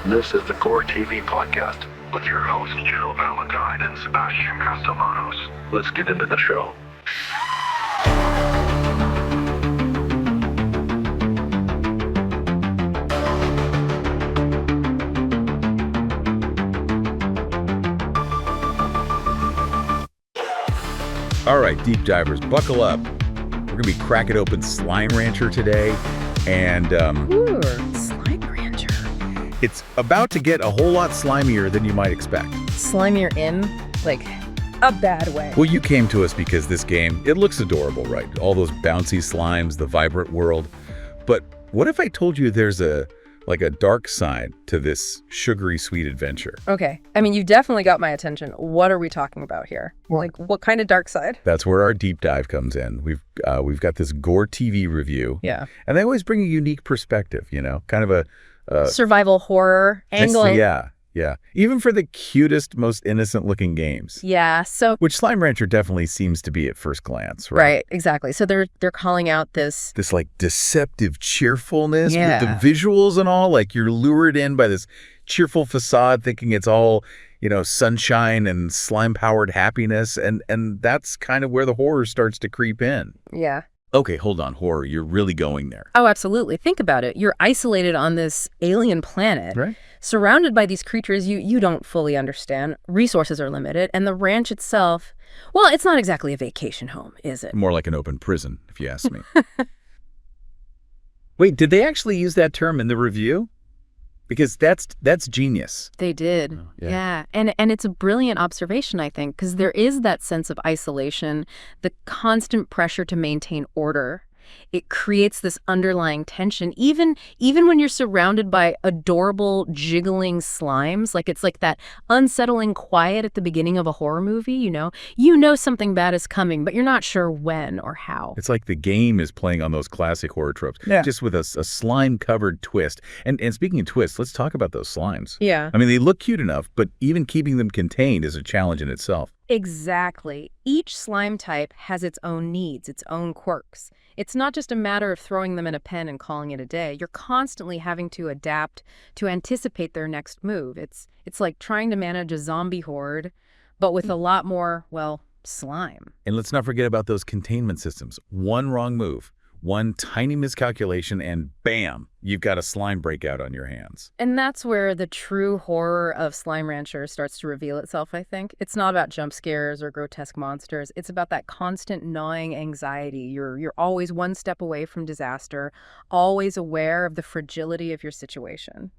This is the GoreTV podcast with your hosts Jill Valentine and Sebastian Castellanos. Let's get into the show. All right, deep divers, buckle up. We're gonna be cracking open Slime Rancher today, and Ooh, Slime Rancher. it's about to get a whole lot slimier than you might expect. Slimier in, like, a bad way. Well, you came to us because this game, it looks adorable, right? All those bouncy slimes, the vibrant world. But what if I told you there's a dark side to this sugary sweet adventure? Okay, I mean, you definitely got my attention. What are we talking about here? Like, what kind of dark side? That's where our deep dive comes in. We've got this GoreTV review. Yeah. And they always bring a unique perspective, you know, kind of a Survival horror angle. Yeah. Even for the cutest, most innocent-looking games. Yeah, so... Which Slime Rancher definitely seems to be at first glance, right? Right, exactly. So they're calling out this... This, like, deceptive cheerfulness Yeah. with the visuals and all. Like, you're lured in by this cheerful facade thinking it's all, you know, sunshine and slime-powered happiness. And that's kind of where the horror starts to creep in. Yeah. Okay, hold on, horror. You're really going there. Oh, absolutely. Think about it. You're isolated on this alien planet. Right. Surrounded by these creatures you don't fully understand. Resources are limited. And the ranch itself, well, it's not exactly a vacation home, is it? More like an open prison, if you ask me. Wait, did they actually use that term in the review? Because that's genius. They did. Oh, yeah. Yeah. And it's a brilliant observation, I think, because there is that sense of isolation, the constant pressure to maintain order. It creates this underlying tension, even when you're surrounded by adorable, jiggling slimes. Like, it's like that unsettling quiet at the beginning of a horror movie, you know? You know something bad is coming, but you're not sure when or how. It's like the game is playing on those classic horror tropes, just with a slime-covered twist. And speaking of twists, let's talk about those slimes. Yeah. I mean, they look cute enough, but even keeping them contained is a challenge in itself. Exactly. Each slime type has its own needs, its own quirks. It's not just a matter of throwing them in a pen and calling it a day. You're constantly having to adapt to anticipate their next move. It's like trying to manage a zombie horde, but with a lot more, well, slime. And let's not forget about those containment systems. One wrong move, one tiny miscalculation, and bam, you've got a slime breakout on your hands. And that's where the true horror of Slime Rancher starts to reveal itself, I think. It's not about jump scares or grotesque monsters. It's about that constant gnawing anxiety. You're always one step away from disaster, always aware of the fragility of your situation.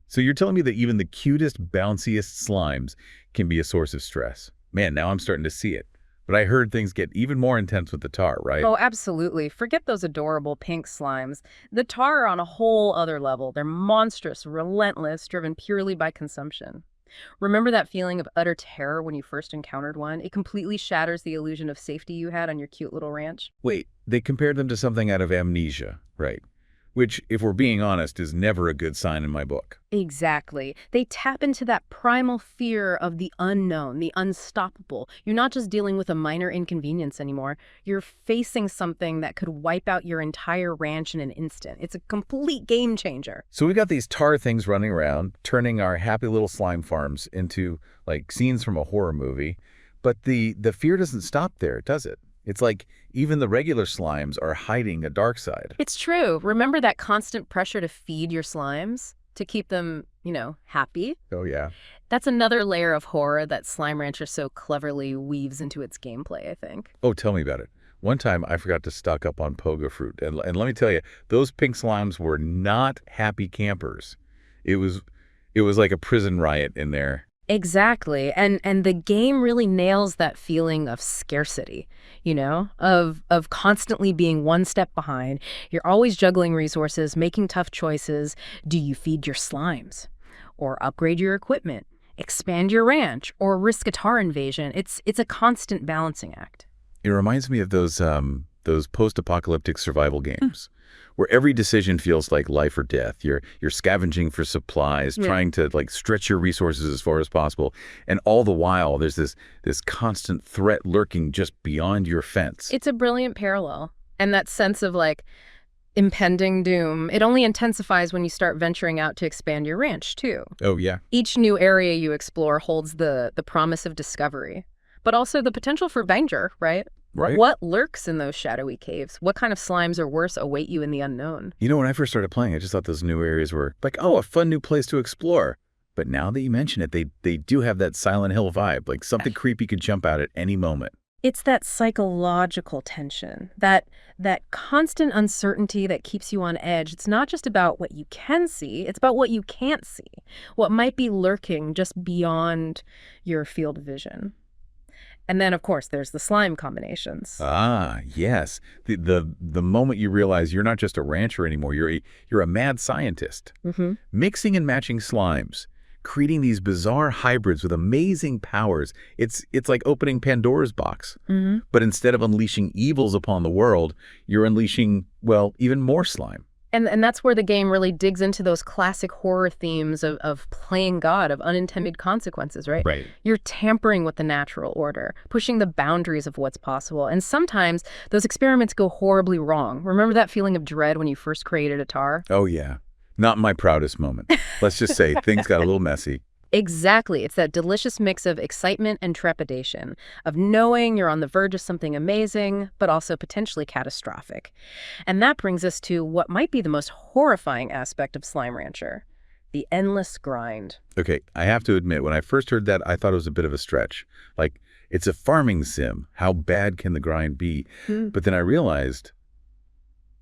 So you're telling me that even the cutest, bounciest slimes can be a source of stress. Man, now I'm starting to see it. But I heard things get even more intense with the Tarr, right? Oh, absolutely. Forget those adorable pink slimes. The Tarr are on a whole other level. They're monstrous, relentless, driven purely by consumption. Remember that feeling of utter terror when you first encountered one? It completely shatters the illusion of safety you had on your cute little ranch. Wait, they compared them to something out of Amnesia, right? Which, if we're being honest, is never a good sign in my book. Exactly. They tap into that primal fear of the unknown, the unstoppable. You're not just dealing with a minor inconvenience anymore. You're facing something that could wipe out your entire ranch in an instant. It's a complete game changer. So we got these Tarr things running around, turning our happy little slime farms into, like, scenes from a horror movie. But the fear doesn't stop there, does it? It's like even the regular slimes are hiding a dark side. It's true. Remember that constant pressure to feed your slimes? To keep them, you know, happy? Oh, yeah. That's another layer of horror that Slime Rancher so cleverly weaves into its gameplay, I think. Oh, tell me about it. One time I forgot to stock up on pogo fruit. And let me tell you, those pink slimes were not happy campers. It was like a prison riot in there. Exactly. And the game really nails that feeling of scarcity, you know, of constantly being one step behind. You're always juggling resources, making tough choices. Do you feed your slimes or upgrade your equipment, expand your ranch, or risk a Tarr invasion? It's a constant balancing act. It reminds me of those post-apocalyptic survival games. Where every decision feels like life or death. You're scavenging for supplies, trying to like stretch your resources as far as possible, and all the while there's this constant threat lurking just beyond your fence. It's a brilliant parallel, and that sense of like impending doom. It only intensifies when you start venturing out to expand your ranch, too. Oh, yeah. Each new area you explore holds the promise of discovery, but also the potential for danger, right? Right. What lurks in those shadowy caves? What kind of slimes or worse await you in the unknown? You know, when I first started playing, I just thought those new areas were like, oh, a fun new place to explore. But now that you mention it, they do have that Silent Hill vibe, like something creepy could jump out at any moment. It's that psychological tension, that constant uncertainty that keeps you on edge. It's not just about what you can see, it's about what you can't see, what might be lurking just beyond your field of vision. And then, of course, there's the slime combinations. Ah, yes. The moment you realize you're not just a rancher anymore, you're a mad scientist. Mixing and matching slimes, creating these bizarre hybrids with amazing powers. It's like opening Pandora's box. But instead of unleashing evils upon the world, you're unleashing, well, even more slime. And that's where the game really digs into those classic horror themes of playing God, of unintended consequences, right? Right. You're tampering with the natural order, pushing the boundaries of what's possible. And sometimes those experiments go horribly wrong. Remember that feeling of dread when you first created a Tarr? Oh, yeah. Not my proudest moment. Let's just say things got a little messy. Exactly. It's that delicious mix of excitement and trepidation, of knowing you're on the verge of something amazing, but also potentially catastrophic. And that brings us to what might be the most horrifying aspect of Slime Rancher, the endless grind. Okay, I have to admit, when I first heard that, I thought it was a bit of a stretch. Like, it's a farming sim. How bad can the grind be? But then I realized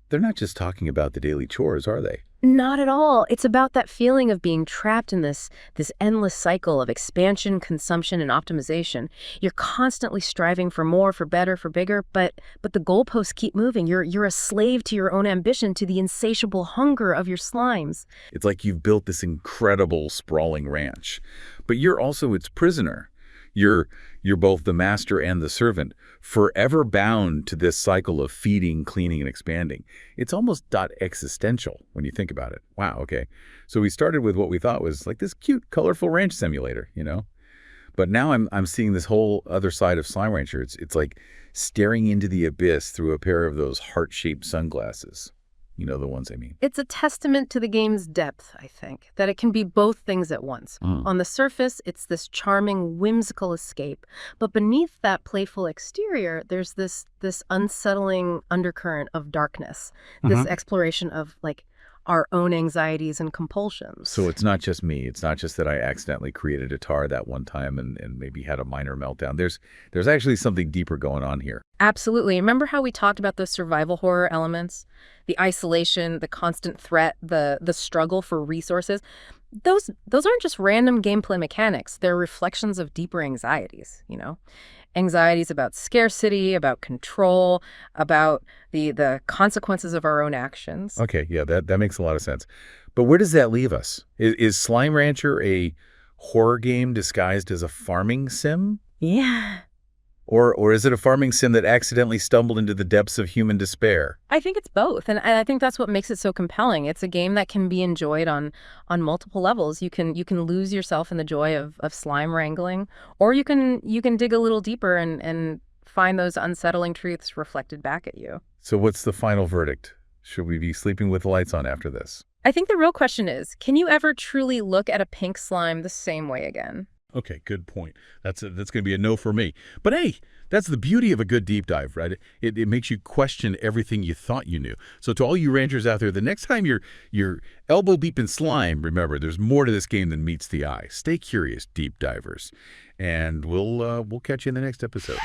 they're not just talking about the daily chores, are they? Not at all. It's about that feeling of being trapped in this endless cycle of expansion, consumption, and optimization. You're constantly striving for more, for better, for bigger, but the goalposts keep moving. You're a slave to your own ambition, to the insatiable hunger of your slimes. It's like you've built this incredible, sprawling ranch, but you're also its prisoner. You're both the master and the servant, forever bound to this cycle of feeding, cleaning, and expanding. It's almost existential when you think about it. Wow, okay. So we started with what we thought was like this cute, colorful ranch simulator, you know? But now I'm seeing this whole other side of Slime Rancher. It's like staring into the abyss through a pair of those heart-shaped sunglasses. You know the ones I mean. It's a testament to the game's depth, I think, that it can be both things at once. On the surface, it's this charming, whimsical escape. But beneath that playful exterior, there's this unsettling undercurrent of darkness, this exploration of, like, our own anxieties and compulsions. So it's not just me. It's not just that I accidentally created a Tarr that one time and maybe had a minor meltdown. There's actually something deeper going on here. Absolutely. Remember how we talked about those survival horror elements? The isolation, the constant threat, the struggle for resources. Those aren't just random gameplay mechanics. They're reflections of deeper anxieties, you know? Anxieties about scarcity, about control, about the consequences of our own actions. Okay, yeah, that makes a lot of sense. But where does that leave us? Is Slime Rancher a horror game disguised as a farming sim? Yeah. Or is it a farming sim that accidentally stumbled into the depths of human despair? I think it's both, and I think that's what makes it so compelling. It's a game that can be enjoyed on multiple levels. You can lose yourself in the joy of slime wrangling, or you can dig a little deeper and find those unsettling truths reflected back at you. So what's the final verdict? Should we be sleeping with the lights on after this? I think the real question is, can you ever truly look at a pink slime the same way again? Okay, good point. That's going to be a no for me. But hey, that's the beauty of a good deep dive, right? It makes you question everything you thought you knew. So to all you ranchers out there, the next time you're elbow deep in slime, remember, there's more to this game than meets the eye. Stay curious, deep divers. And we'll catch you in the next episode.